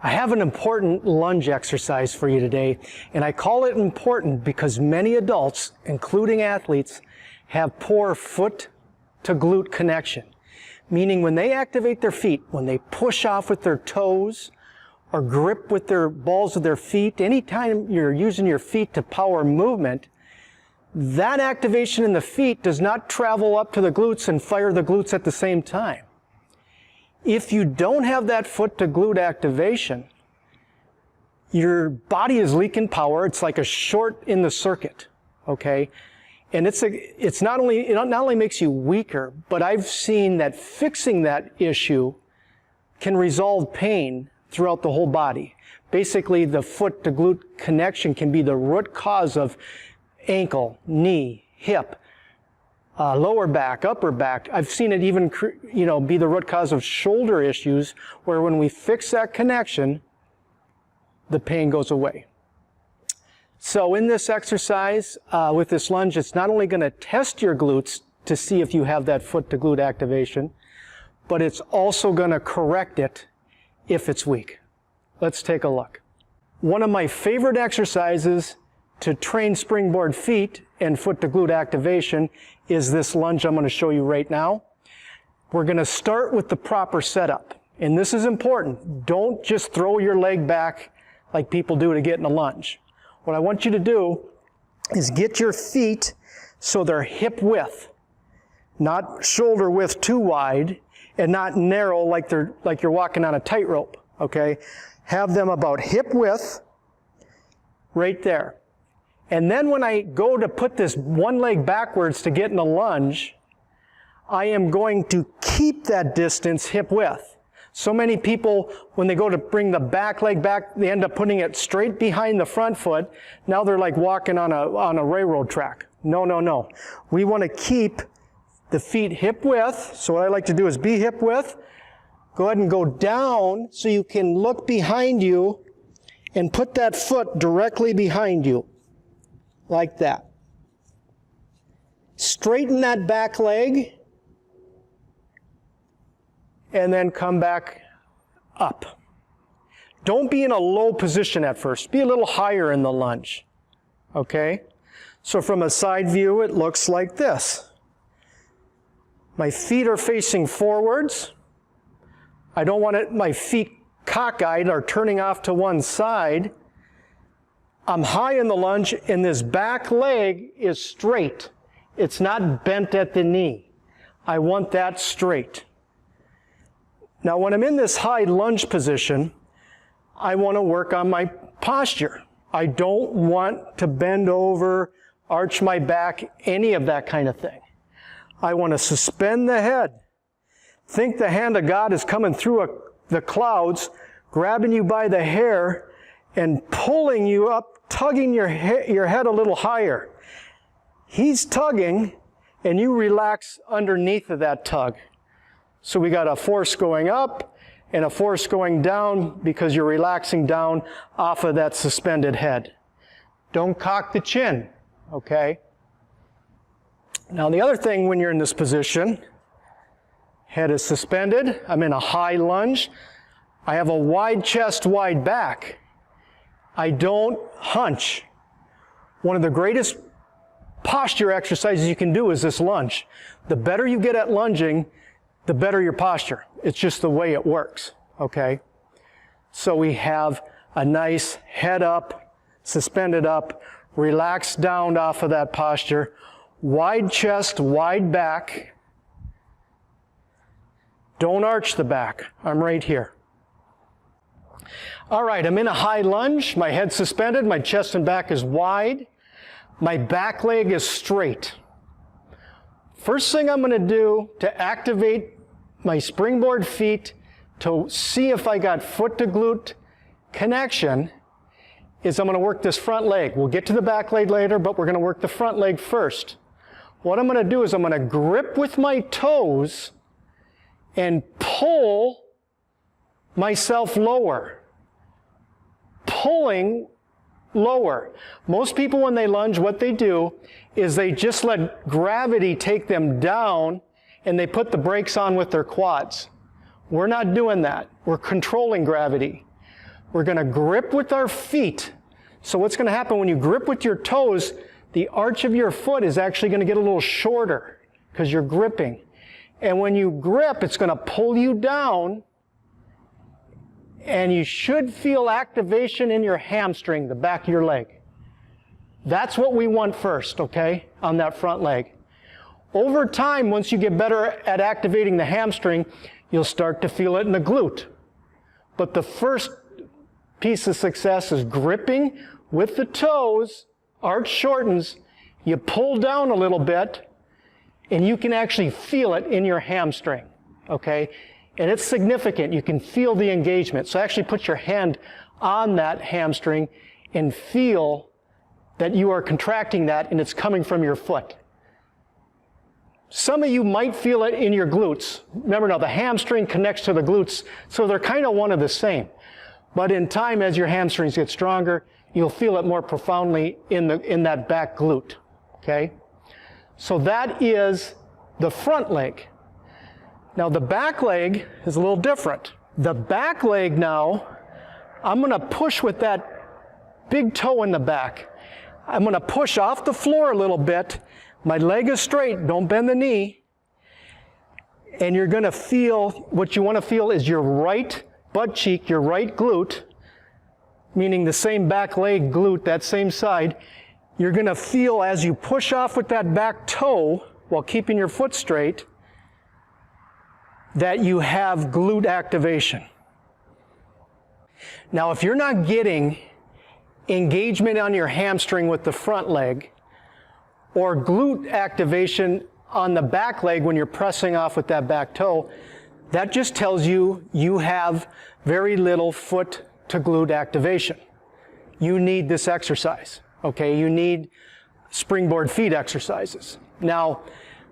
I have an important lunge exercise for you today, and I call it important because many adults, including athletes, have poor foot-to-glute connection, meaning when they activate their feet, when they push off with their toes or grip with their balls of their feet, anytime you're using your feet to power movement, that activation in the feet does not travel up to the glutes and fire the glutes at the same time. If you don't have that foot-to-glute activation, your body is leaking power. It's like a short in the circuit, okay? And it not only makes you weaker, but I've seen that fixing that issue can resolve pain throughout the whole body. Basically, the foot-to-glute connection can be the root cause of ankle, knee, hip, lower back, upper back. I've seen it even, be the root cause of shoulder issues, where when we fix that connection, the pain goes away. So in this exercise, with this lunge, it's not only going to test your glutes to see if you have that foot-to-glute activation, but it's also going to correct it if it's weak. Let's take a look. One of my favorite exercises to train springboard feet and foot-to-glute activation is this lunge I'm going to show you right now. We're going to start with the proper setup. And this is important. Don't just throw your leg back like people do to get in a lunge. What I want you to do is get your feet so they're hip width, not shoulder width too wide, and not narrow like you're walking on a tightrope, okay? Have them about hip width right there. And then when I go to put this one leg backwards to get in a lunge, I am going to keep that distance hip width. So many people, when they go to bring the back leg back, they end up putting it straight behind the front foot. Now they're like walking on a railroad track. No, no, no. We want to keep the feet hip width. So what I like to do is be hip width. Go ahead and go down so you can look behind you and put that foot directly behind you. Like that. Straighten that back leg and then come back up. Don't be in a low position at first. Be a little higher in the lunge. Okay? So from a side view, it looks like this. My feet are facing forwards. I don't want my feet cockeyed or turning off to one side. I'm high in the lunge, and this back leg is straight. It's not bent at the knee. I want that straight. Now, when I'm in this high lunge position, I want to work on my posture. I don't want to bend over, arch my back, any of that kind of thing. I want to suspend the head. Think the hand of God is coming through the clouds, grabbing you by the hair, and pulling you up, tugging your head a little higher. He's tugging, and you relax underneath of that tug. So we got a force going up and a force going down because you're relaxing down off of that suspended head. Don't cock the chin, okay? Now the other thing when you're in this position, head is suspended. I'm in a high lunge. I have a wide chest, wide back. I don't hunch. One of the greatest posture exercises you can do is this lunge. The better you get at lunging, the better your posture. It's just the way it works, okay? So we have a nice head up, suspended up, relaxed down off of that posture, wide chest, wide back. Don't arch the back. I'm right here. All right, I'm in a high lunge. My head's suspended. My chest and back is wide. My back leg is straight. First thing I'm going to do to activate my springboard feet to see if I got foot-to-glute connection is I'm going to work this front leg. We'll get to the back leg later, but we're going to work the front leg first. What I'm going to do is I'm going to grip with my toes and pull myself lower. Pulling lower. Most people when they lunge, what they do is they just let gravity take them down and they put the brakes on with their quads. We're not doing that. We're controlling gravity. We're going to grip with our feet. So what's going to happen when you grip with your toes, the arch of your foot is actually going to get a little shorter because you're gripping. And when you grip, it's going to pull you down, and you should feel activation in your hamstring, the back of your leg. That's what we want first, okay, on that front leg. Over time, once you get better at activating the hamstring, you'll start to feel it in the glute. But the first piece of success is gripping with the toes, arch shortens, you pull down a little bit, and you can actually feel it in your hamstring, okay? And it's significant. You can feel the engagement. So actually put your hand on that hamstring and feel that you are contracting that and it's coming from your foot. Some of you might feel it in your glutes. Remember now, the hamstring connects to the glutes, so they're kind of one and the same. But in time, as your hamstrings get stronger, you'll feel it more profoundly in that back glute, okay? So that is the front leg. Now the back leg is a little different. The back leg now, I'm going to push with that big toe in the back. I'm going to push off the floor a little bit. My leg is straight, don't bend the knee. And you're going to feel, what you want to feel is your right butt cheek, your right glute, meaning the same back leg glute, that same side. You're going to feel as you push off with that back toe while keeping your foot straight that you have glute activation. Now, if you're not getting engagement on your hamstring with the front leg or glute activation on the back leg when you're pressing off with that back toe, that just tells you you have very little foot to glute activation. You need this exercise, okay? You need springboard feet exercises. Now,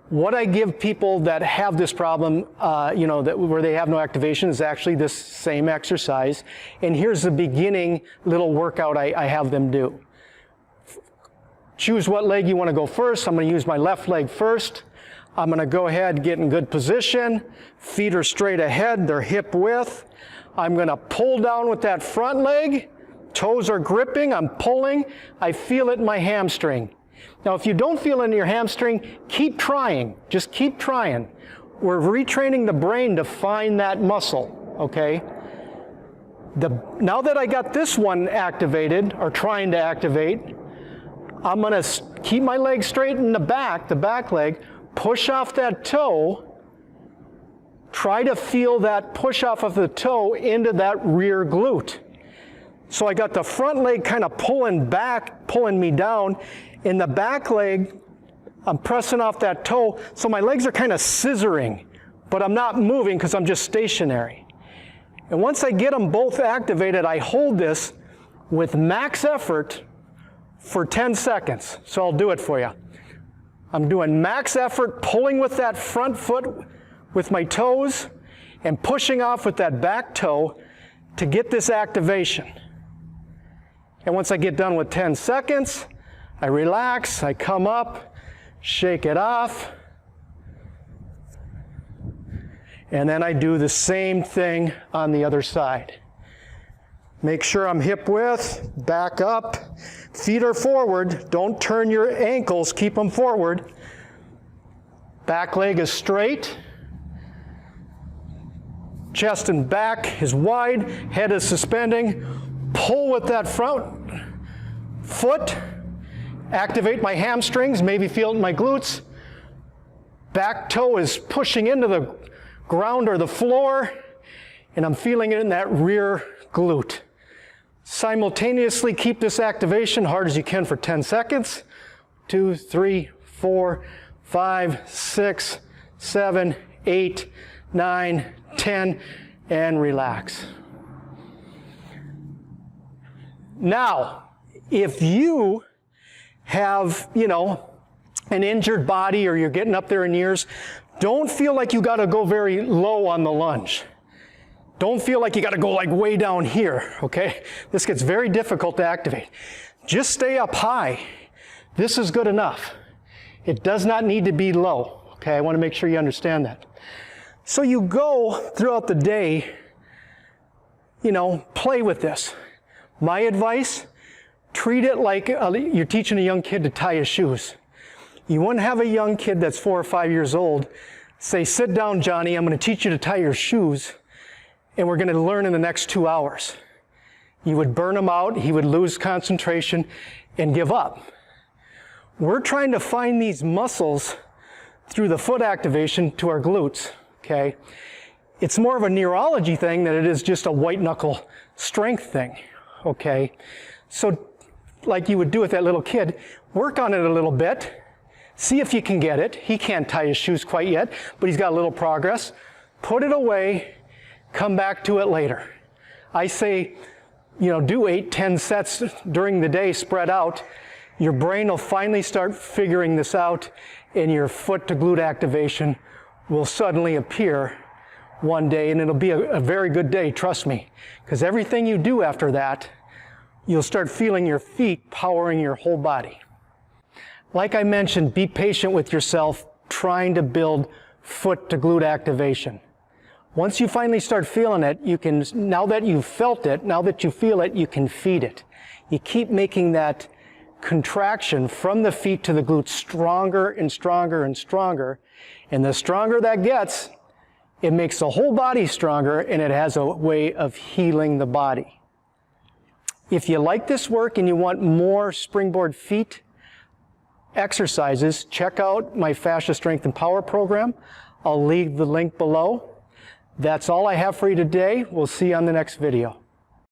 what I give people that have this problem, where they have no activation, is actually this same exercise. And here's the beginning little workout I have them do. Choose what leg you want to go first. I'm going to use my left leg first. I'm going to go ahead, get in good position. Feet are straight ahead, they're hip width. I'm going to pull down with that front leg. Toes are gripping, I'm pulling. I feel it in my hamstring. Now, if you don't feel it in your hamstring, keep trying. Just keep trying. We're retraining the brain to find that muscle, okay? Now that I got this one activated, or trying to activate, I'm going to keep my leg straight in the back leg, push off that toe, try to feel that push off of the toe into that rear glute. So I got the front leg kind of pulling back, pulling me down. In the back leg, I'm pressing off that toe, so my legs are kind of scissoring, but I'm not moving because I'm just stationary. And once I get them both activated, I hold this with max effort for 10 seconds. So I'll do it for you. I'm doing max effort, pulling with that front foot with my toes and pushing off with that back toe to get this activation. And once I get done with 10 seconds, I relax, I come up, shake it off, and then I do the same thing on the other side. Make sure I'm hip width, back up, feet are forward, don't turn your ankles, keep them forward. Back leg is straight, chest and back is wide, head is suspending, pull with that front foot, activate my hamstrings, maybe feel it in my glutes. Back toe is pushing into the ground or the floor, and I'm feeling it in that rear glute. Simultaneously keep this activation hard as you can for 10 seconds. 2, 3, 4, 5, 6, 7, 8, 9, 10, and relax. Now, if you have, an injured body or you're getting up there in years, don't feel like you got to go very low on the lunge. Don't feel like you got to go like way down here, okay? This gets very difficult to activate. Just stay up high. This is good enough. It does not need to be low, okay? I want to make sure you understand that. So you go throughout the day, you know, play with this. My advice, treat it like you're teaching a young kid to tie his shoes. You wouldn't have a young kid that's 4 or 5 years old say, sit down, Johnny, I'm going to teach you to tie your shoes, and we're going to learn in the next 2 hours. You would burn him out, he would lose concentration, and give up. We're trying to find these muscles through the foot activation to our glutes, okay? It's more of a neurology thing than it is just a white knuckle strength thing, okay? So like you would do with that little kid, work on it a little bit, see if you can get it. He can't tie his shoes quite yet, but he's got a little progress. Put it away, come back to it later. I say, you know, do 8, 10 sets during the day spread out. Your brain will finally start figuring this out, and your foot to glute activation will suddenly appear one day, and it'll be a very good day, trust me. Because everything you do after that, you'll start feeling your feet powering your whole body. Like I mentioned, be patient with yourself trying to build foot to glute activation. Once you finally start feeling it, you can, now that you've felt it, now that you feel it, you can feed it. You keep making that contraction from the feet to the glutes stronger and stronger and stronger. And the stronger that gets, it makes the whole body stronger, and it has a way of healing the body. If you like this work and you want more springboard feet exercises, check out my Fascia Strength and Power program. I'll leave the link below. That's all I have for you today. We'll see you on the next video.